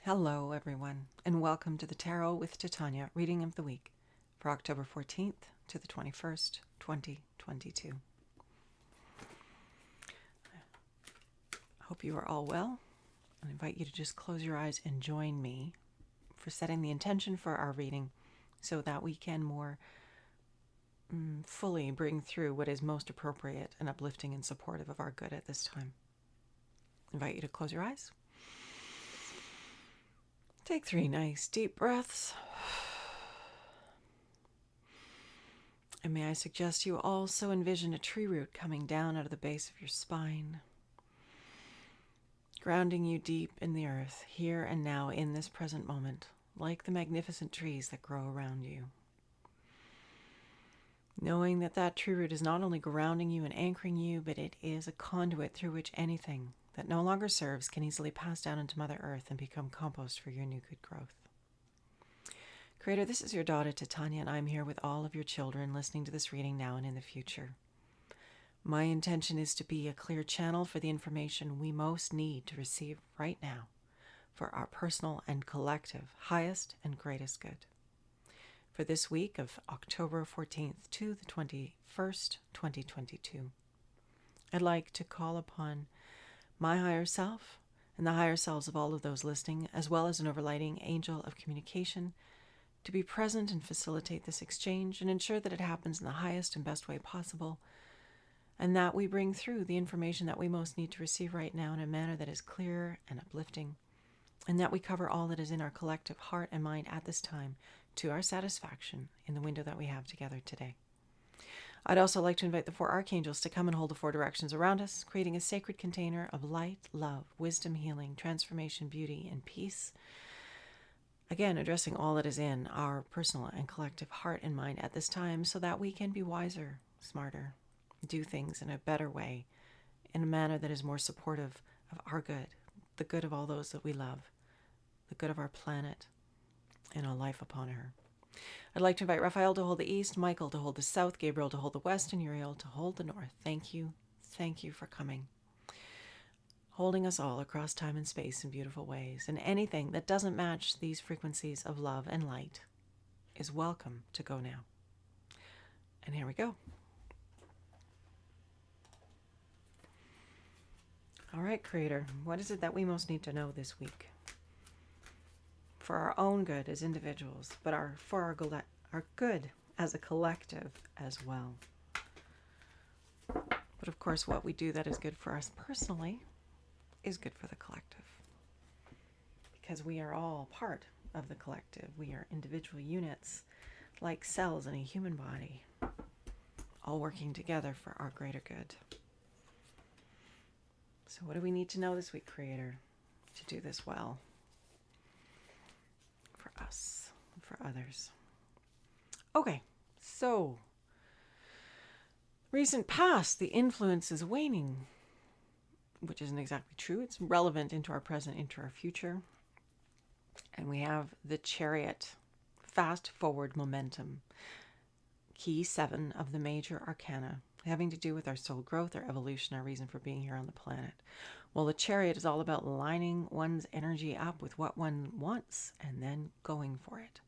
Hello, everyone, and welcome to the Tarot with Titania reading of the week for October 14th to the 21st, 2022. I hope you are all well. I invite you to just close your eyes and join me for setting the intention for our reading so that we can more fully bring through what is most appropriate and uplifting and supportive of our good at this time. I invite you to close your eyes. Take 3 nice deep breaths. And may I suggest you also envision a tree root coming down out of the base of your spine, grounding you deep in the earth, here and now in this present moment, like the magnificent trees that grow around you. Knowing that that tree root is not only grounding you and anchoring you, but it is a conduit through which anything that no longer serves can easily pass down into Mother Earth and become compost for your new good growth. Creator, this is your daughter Titania, and I'm here with all of your children listening to this reading now and in the future. My intention is to be a clear channel for the information we most need to receive right now for our personal and collective highest and greatest good. For this week of October 14th to the 21st, 2022, I'd like to call upon my higher self and the higher selves of all of those listening, as well as an overlighting angel of communication, to be present and facilitate this exchange and ensure that it happens in the highest and best way possible, and that we bring through the information that we most need to receive right now in a manner that is clear and uplifting, and that we cover all that is in our collective heart and mind at this time to our satisfaction in the window that we have together today. I'd also like to invite the Four Archangels to come and hold the 4 directions around us, creating a sacred container of light, love, wisdom, healing, transformation, beauty, and peace. Again, addressing all that is in our personal and collective heart and mind at this time so that we can be wiser, smarter, do things in a better way, in a manner that is more supportive of our good, the good of all those that we love, the good of our planet, and our life upon her. I'd like to invite Raphael to hold the east, Michael to hold the south, Gabriel to hold the west, and Uriel to hold the north. Thank you for coming. Holding us all across time and space in beautiful ways. And anything that doesn't match these frequencies of love and light is welcome to go now. And here we go. All right, Creator, what is it that we most need to know this week? For our own good as individuals, but for our good as a collective as well. But of course, what we do that is good for us personally is good for the collective. Because we are all part of the collective. We are individual units, like cells in a human body, all working together for our greater good. So what do we need to know this week, Creator, to do this well? For us, and for others. Okay, so recent past, the influence is waning, which isn't exactly true. It's relevant into our present, into our future. And we have the Chariot, fast forward momentum, key 7 of the major arcana, having to do with our soul growth, our evolution, our reason for being here on the planet. Well, the Chariot is all about lining one's energy up with what one wants and then going for it.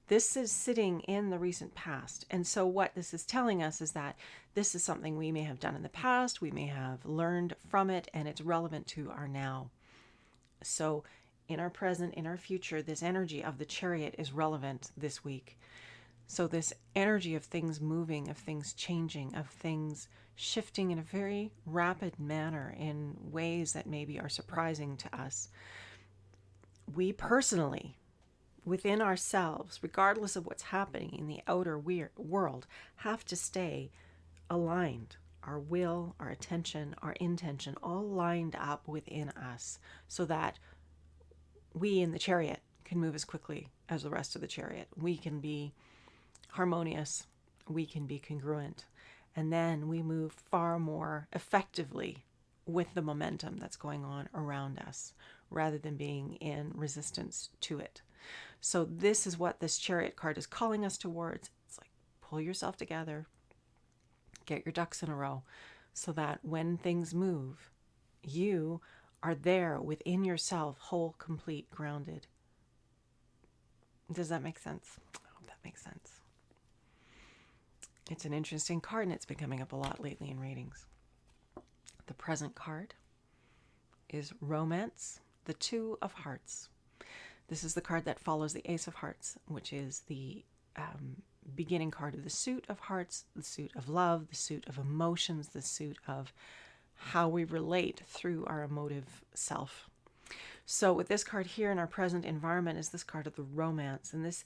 This is sitting in the recent past. And so what this is telling us is that this is something we may have done in the past, we may have learned from it, and it's relevant to our now. So in our present, in our future, this energy of the Chariot is relevant this week. So this energy of things moving, of things changing, of things shifting in a very rapid manner in ways that maybe are surprising to us. We personally, within ourselves, regardless of what's happening in the outer world, have to stay aligned. Our will, our attention, our intention, all lined up within us so that we in the Chariot can move as quickly as the rest of the Chariot. We can be harmonious, we can be congruent, and then we move far more effectively with the momentum that's going on around us rather than being in resistance to it. So this is what this Chariot card is calling us towards. It's like, pull yourself together, get your ducks in a row so that when things move, you are there within yourself, whole, complete, grounded. Does that make sense? I hope that makes sense. It's an interesting card, and it's been coming up a lot lately in readings. The present card is Romance, the Two of Hearts. This is the card that follows the Ace of Hearts, which is the beginning card of the suit of hearts, the suit of love, the suit of emotions, the suit of how we relate through our emotive self. So with this card here in our present environment is this card of the romance, and this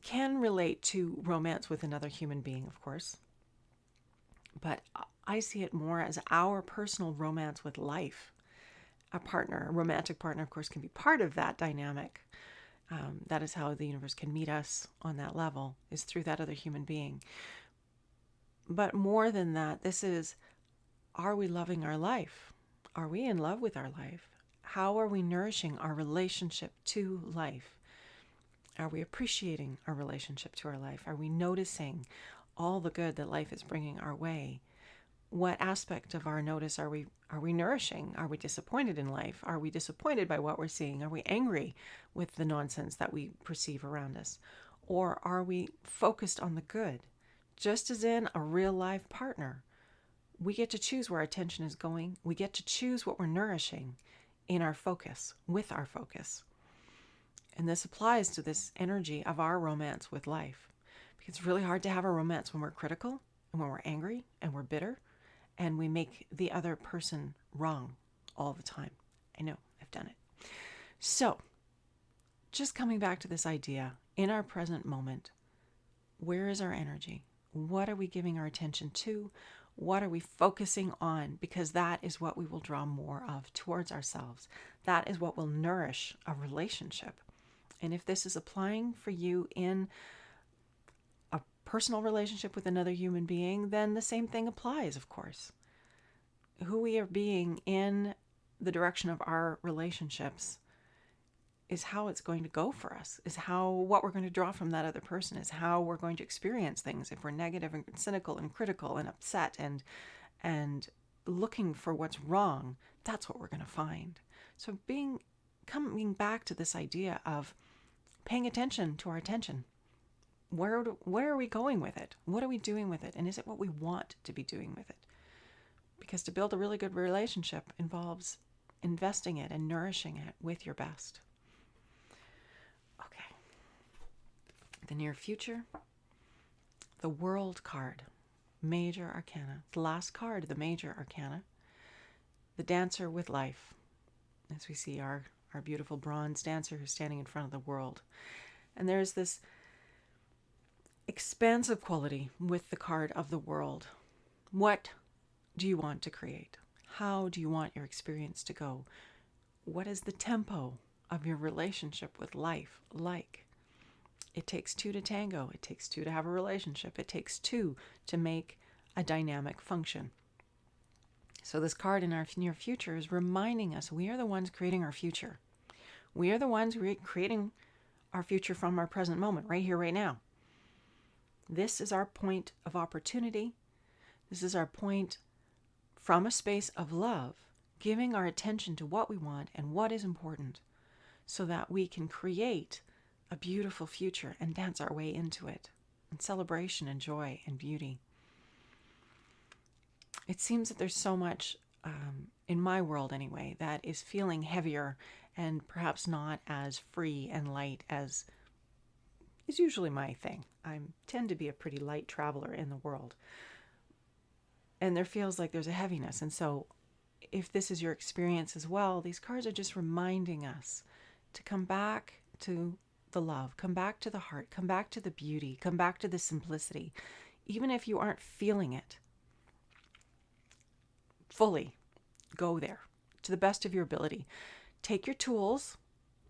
can relate to romance with another human being, of course, but I see it more as our personal romance with life. A partner, a romantic partner, of course, can be part of that dynamic. That is how the universe can meet us on that level, is through that other human being. But more than that, this is, are we loving our life? Are we in love with our life? How are we nourishing our relationship to life? Are we appreciating our relationship to our life? Are we noticing all the good that life is bringing our way? What aspect of our notice are we nourishing? Are we disappointed in life? Are we disappointed by what we're seeing? Are we angry with the nonsense that we perceive around us? Or are we focused on the good? Just as in a real life partner, we get to choose where our attention is going. We get to choose what we're nourishing in our focus, with our focus. And this applies to this energy of our romance with life. Because it's really hard to have a romance when we're critical and when we're angry and we're bitter and we make the other person wrong all the time. I know, I've done it. So, just coming back to this idea, in our present moment, where is our energy? What are we giving our attention to? What are we focusing on? Because that is what we will draw more of towards ourselves. That is what will nourish a relationship. And if this is applying for you in a personal relationship with another human being, then the same thing applies, of course. Who we are being in the direction of our relationships is how it's going to go for us, is how what we're going to draw from that other person, is how we're going to experience things. If we're negative and cynical and critical and upset and looking for what's wrong, that's what we're going to find. So coming back to this idea of paying attention to our attention. Where are we going with it? What are we doing with it? And is it what we want to be doing with it? Because to build a really good relationship involves investing it and nourishing it with your best. Okay. The near future. The World card. Major Arcana. The last card, the Major Arcana. The Dancer with Life. As we see our beautiful bronze dancer who's standing in front of the world. And there's this expansive quality with the card of the world. What do you want to create? How do you want your experience to go? What is the tempo of your relationship with life like? It takes two to tango. It takes two to have a relationship. It takes two to make a dynamic function. So this card in our near future is reminding us we are the ones creating our future. We are the ones creating our future from our present moment, right here, right now. This is our point of opportunity. This is our point from a space of love, giving our attention to what we want and what is important so that we can create a beautiful future and dance our way into it in celebration and joy and beauty. It seems that there's so much, in my world anyway, that is feeling heavier and perhaps not as free and light as is usually my thing. I tend to be a pretty light traveler in the world. And there feels like there's a heaviness. And so if this is your experience as well, these cards are just reminding us to come back to the love, come back to the heart, come back to the beauty, come back to the simplicity. Even if you aren't feeling it fully, go there to the best of your ability. Take your tools,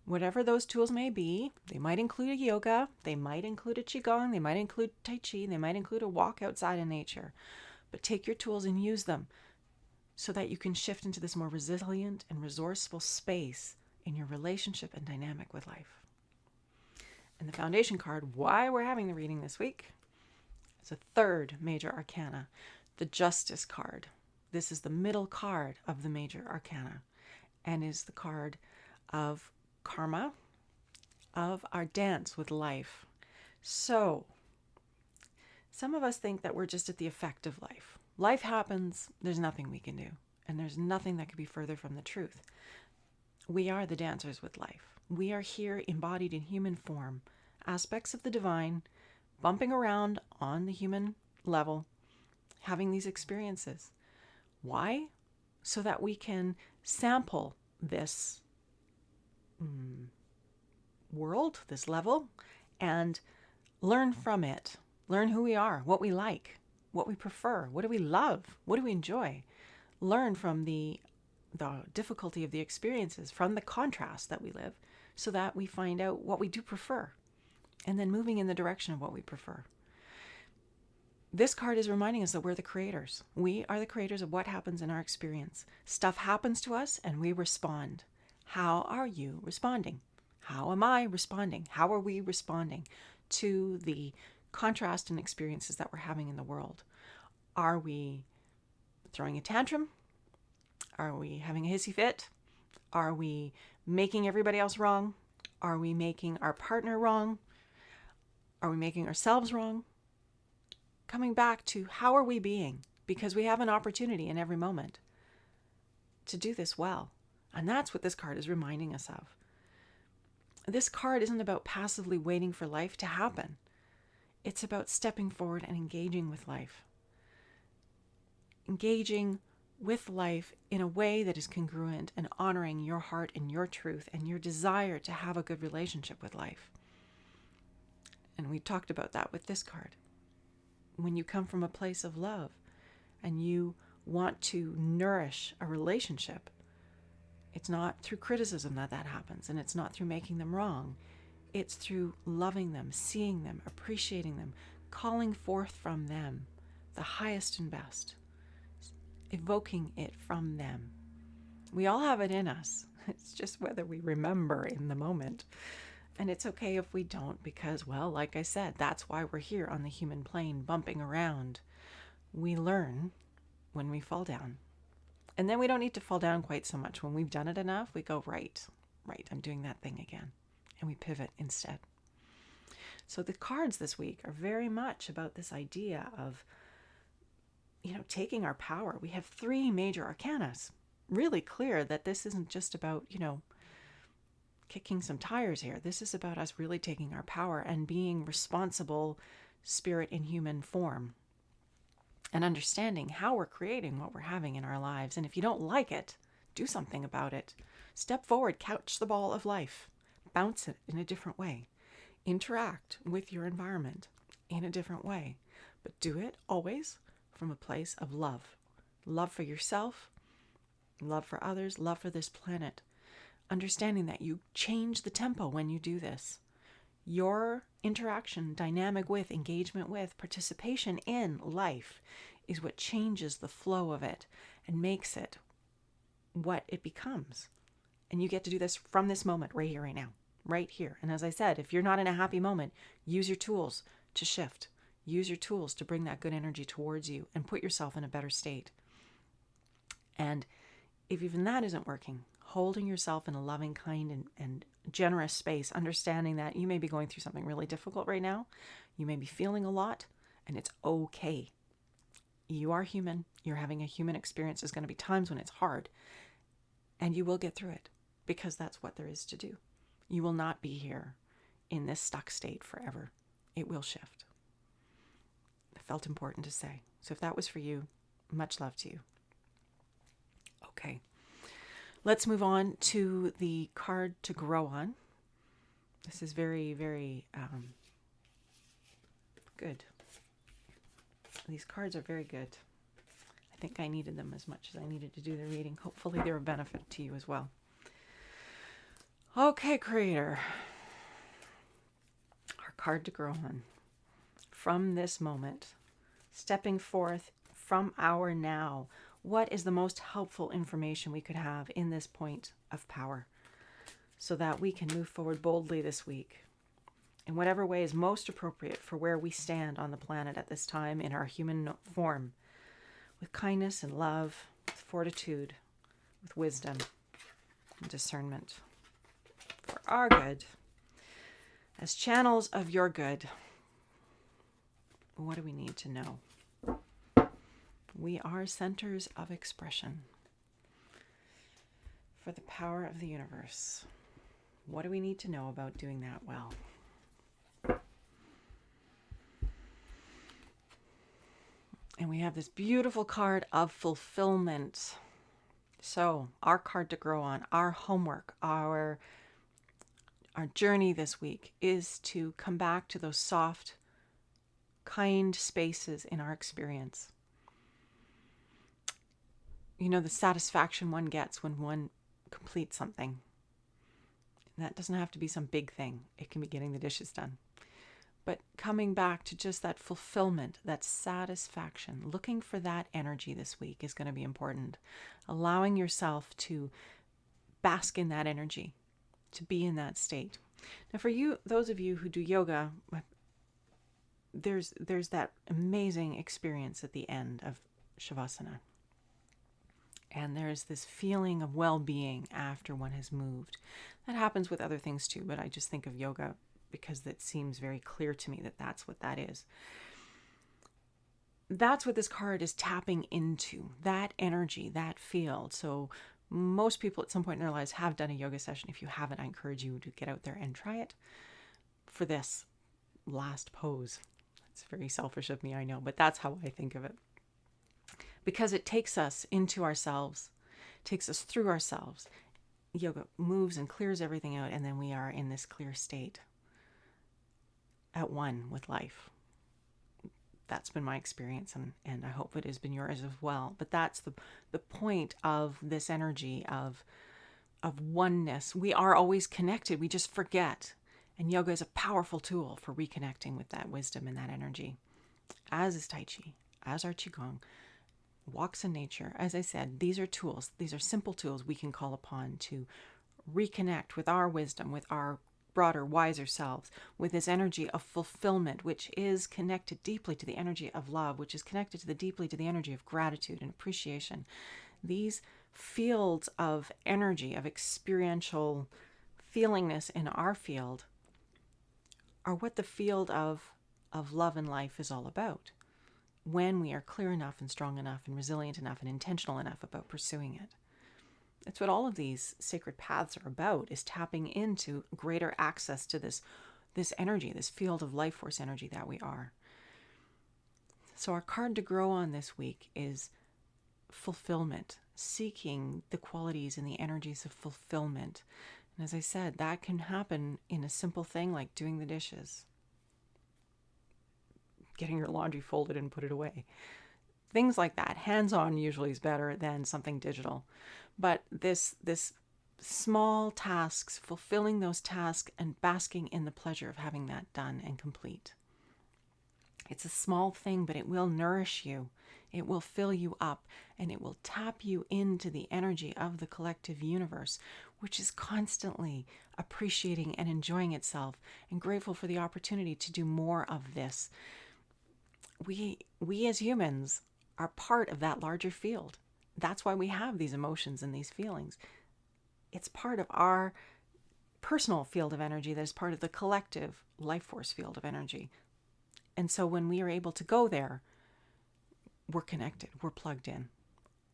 whatever those tools may be. They might include a yoga, they might include a qigong, they might include tai chi, they might include a walk outside in nature. But take your tools and use them so that you can shift into this more resilient and resourceful space in your relationship and dynamic with life. And the foundation card, why we're having the reading this week, is a third major arcana, the Justice card. This is the middle card of the major arcana. and is the card of karma, of our dance with life. So, some of us think that we're just at the effect of life. Life happens, there's nothing we can do, and there's nothing that could be further from the truth. We are the dancers with life. We are here embodied in human form, aspects of the divine, bumping around on the human level, having these experiences. Why? So that we can sample this world, this level, and learn from it. Learn who we are, what we like, what we prefer, what do we love, what do we enjoy. Learn from the difficulty of the experiences, from the contrast that we live, so that we find out what we do prefer, and then moving in the direction of what we prefer. This card is reminding us that we're the creators. We are the creators of what happens in our experience. Stuff happens to us and we respond. How are you responding? How am I responding? How are we responding to the contrast and experiences that we're having in the world? Are we throwing a tantrum? Are we having a hissy fit? Are we making everybody else wrong? Are we making our partner wrong? Are we making ourselves wrong? Coming back to how are we being? Because we have an opportunity in every moment to do this well. And that's what this card is reminding us of. This card isn't about passively waiting for life to happen. It's about stepping forward and engaging with life. Engaging with life in a way that is congruent and honoring your heart and your truth and your desire to have a good relationship with life. And we talked about that with this card. When you come from a place of love and you want to nourish a relationship, it's not through criticism that happens, and it's not through making them wrong. It's through loving them, seeing them, appreciating them, calling forth from them the highest and best, evoking it from them. We all have it in us. It's just whether we remember in the moment. And it's okay if we don't, because, well, like I said, that's why we're here on the human plane, bumping around. We learn when we fall down. And then we don't need to fall down quite so much. When we've done it enough, we go, right, I'm doing that thing again. And we pivot instead. So the cards this week are very much about this idea of, taking our power. We have 3 major arcanas. Really clear that this isn't just about, kicking some tires here. This is about us really taking our power and being responsible spirit in human form and understanding how we're creating what we're having in our lives. And if you don't like it, do something about it. Step forward, catch the ball of life, bounce it in a different way, interact with your environment in a different way, but do it always from a place of love. Love for yourself, love for others, love for this planet. Understanding that you change the tempo when you do this. Your interaction, dynamic with, engagement with, participation in life is what changes the flow of it and makes it what it becomes. And you get to do this from this moment, right here, right now, right here. And as I said, if you're not in a happy moment, use your tools to shift. Use your tools to bring that good energy towards you and put yourself in a better state. And if even that isn't working, holding yourself in a loving, kind, and generous space, understanding that you may be going through something really difficult right now. You may be feeling a lot, and it's okay. You are human. You're having a human experience. There's going to be times when it's hard, and you will get through it because that's what there is to do. You will not be here in this stuck state forever. It will shift. It felt important to say. So if that was for you, much love to you. Okay. Let's move on to the card to grow on. This is very, very good. These cards are very good. I think I needed them as much as I needed to do the reading. Hopefully they're a benefit to you as well. Okay, Creator. Our card to grow on. From this moment, stepping forth from our now. What is the most helpful information we could have in this point of power so that we can move forward boldly this week in whatever way is most appropriate for where we stand on the planet at this time in our human form, with kindness and love, with fortitude, with wisdom. discernment for our good. As channels of your good, what do we need to know? We are centers of expression for the power of the universe. What do we need to know about doing that well? And we have this beautiful card of fulfillment. So our card to grow on, our homework, our journey this week is to come back to those soft, kind spaces in our experience. You know, the satisfaction one gets when one completes something. And that doesn't have to be some big thing. It can be getting the dishes done. But coming back to just that fulfillment, that satisfaction, looking for that energy this week is going to be important. Allowing yourself to bask in that energy, to be in that state. Now for you, those of you who do yoga, there's that amazing experience at the end of Shavasana. And there's this feeling of well-being after one has moved. That happens with other things too, but I just think of yoga because it seems very clear to me that that's what that is. That's what this card is tapping into, that energy, that field. So most people at some point in their lives have done a yoga session. If you haven't, I encourage you to get out there and try it for this last pose. It's very selfish of me, I know, but that's how I think of it. Because it takes us into ourselves, takes us through ourselves. Yoga moves and clears everything out, and then we are in this clear state at one with life. That's been my experience, and I hope it has been yours as well. But that's the point of this energy of oneness. We are always connected. We just forget. And yoga is a powerful tool for reconnecting with that wisdom and that energy. As is Tai Chi, as our Qigong, walks in nature. As I said, these are tools. These are simple tools we can call upon to reconnect with our wisdom, with our broader, wiser selves, with this energy of fulfillment, which is connected deeply to the energy of love, which is connected deeply to the energy of gratitude and appreciation. These fields of energy, of experiential feelingness in our field are what the field of love and life is all about, when we are clear enough and strong enough and resilient enough and intentional enough about pursuing it. That's what all of these sacred paths are about, is tapping into greater access to this energy, this field of life force energy that we are. So our card to grow on this week is fulfillment, seeking the qualities and the energies of fulfillment. And as I said, that can happen in a simple thing like doing the dishes, getting your laundry folded and put it away. Things like that. Hands-on usually is better than something digital. But this small tasks, fulfilling those tasks and basking in the pleasure of having that done and complete. It's a small thing, but it will nourish you. It will fill you up, and it will tap you into the energy of the collective universe, which is constantly appreciating and enjoying itself and grateful for the opportunity to do more of this. We as humans are part of that larger field. That's why we have these emotions and these feelings. It's part of our personal field of energy that is part of the collective life force field of energy. And so when we are able to go there, we're connected, we're plugged in.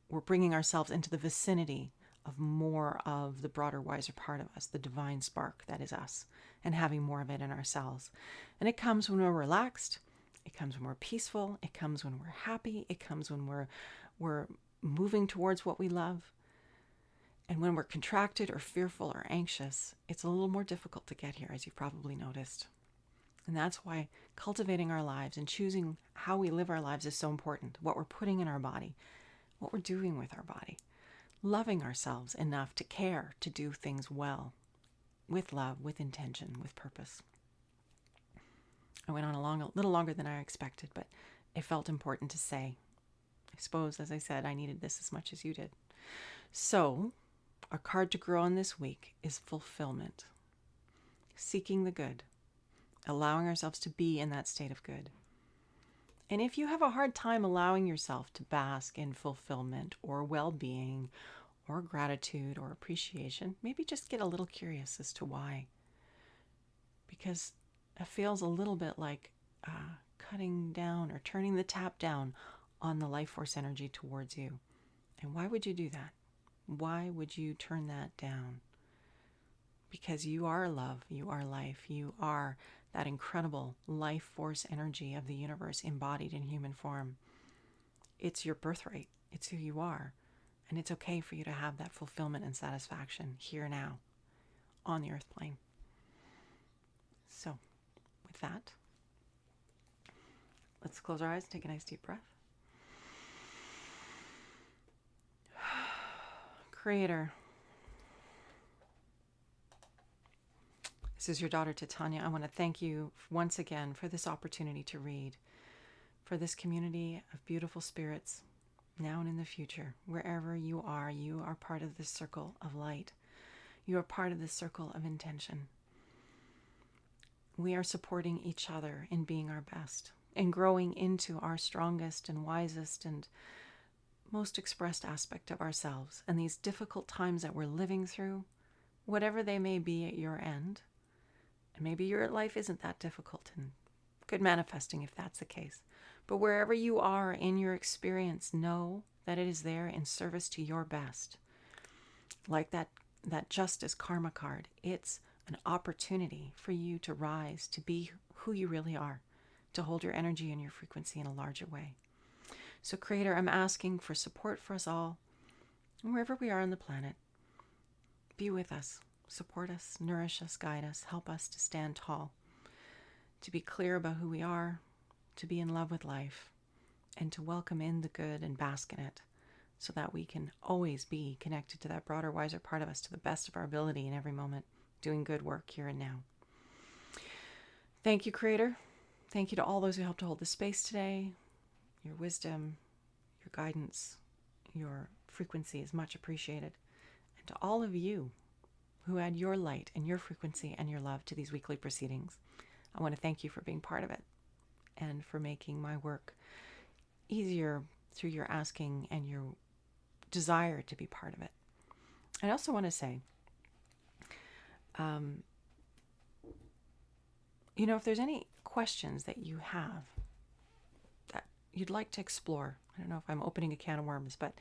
We're bringing ourselves into the vicinity of more of the broader, wiser part of us, the divine spark that is us, and having more of it in ourselves. And it comes when we're relaxed. It comes when we're peaceful. It comes when we're happy. It comes when we're moving towards what we love. And when we're contracted or fearful or anxious, it's a little more difficult to get here, as you've probably noticed. And that's why cultivating our lives and choosing how we live our lives is so important. What we're putting in our body, what we're doing with our body, loving ourselves enough to care, to do things well, with love, with intention, with purpose. I went on a little longer than I expected, but it felt important to say. I suppose, as I said, I needed this as much as you did. So, our card to grow on this week is fulfillment. Seeking the good. Allowing ourselves to be in that state of good. And if you have a hard time allowing yourself to bask in fulfillment or well-being or gratitude or appreciation, maybe just get a little curious as to why. Because it feels a little bit like cutting down or turning the tap down on the life force energy towards you. And why would you do that? Why would you turn that down? Because you are love, you are life, you are that incredible life force energy of the universe embodied in human form. It's your birthright, it's who you are, and it's okay for you to have that fulfillment and satisfaction here now on the earth plane. So, with that, let's close our eyes, take a nice deep breath. Creator, this is your daughter Titania. I want to thank you once again for this opportunity to read, for this community of beautiful spirits, now and in the future. Wherever you are part of this circle of light. You are part of this circle of intention. We are supporting each other in being our best and growing into our strongest and wisest and most expressed aspect of ourselves. And these difficult times that we're living through, whatever they may be at your end, and maybe your life isn't that difficult and good manifesting if that's the case. But wherever you are in your experience, know that it is there in service to your best. Like that justice karma card, it's an opportunity for you to rise, to be who you really are, to hold your energy and your frequency in a larger way. So Creator, I'm asking for support for us all, wherever we are on the planet. Be with us, support us, nourish us, guide us, help us to stand tall, to be clear about who we are, to be in love with life, and to welcome in the good and bask in it, so that we can always be connected to that broader, wiser part of us to the best of our ability in every moment, doing good work here and now. Thank you, Creator. Thank you to all those who helped to hold the space today. Your wisdom, your guidance, your frequency is much appreciated. And to all of you who add your light and your frequency and your love to these weekly proceedings, I want to thank you for being part of it and for making my work easier through your asking and your desire to be part of it. I also want to say, if there's any questions that you have that you'd like to explore, I don't know if I'm opening a can of worms, but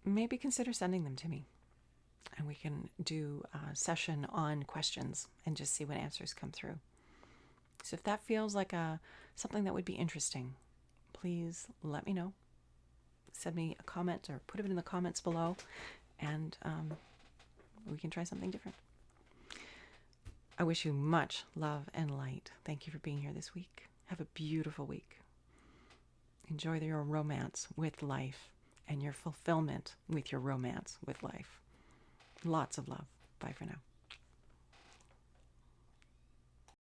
maybe consider sending them to me. And we can do a session on questions and just see what answers come through. So if that feels like something that would be interesting, please let me know. Send me a comment or put it in the comments below, and we can try something different. I wish you much love and light. Thank you for being here this week. Have a beautiful week. Enjoy your romance with life and your fulfillment with your romance with life. Lots of love. Bye for now.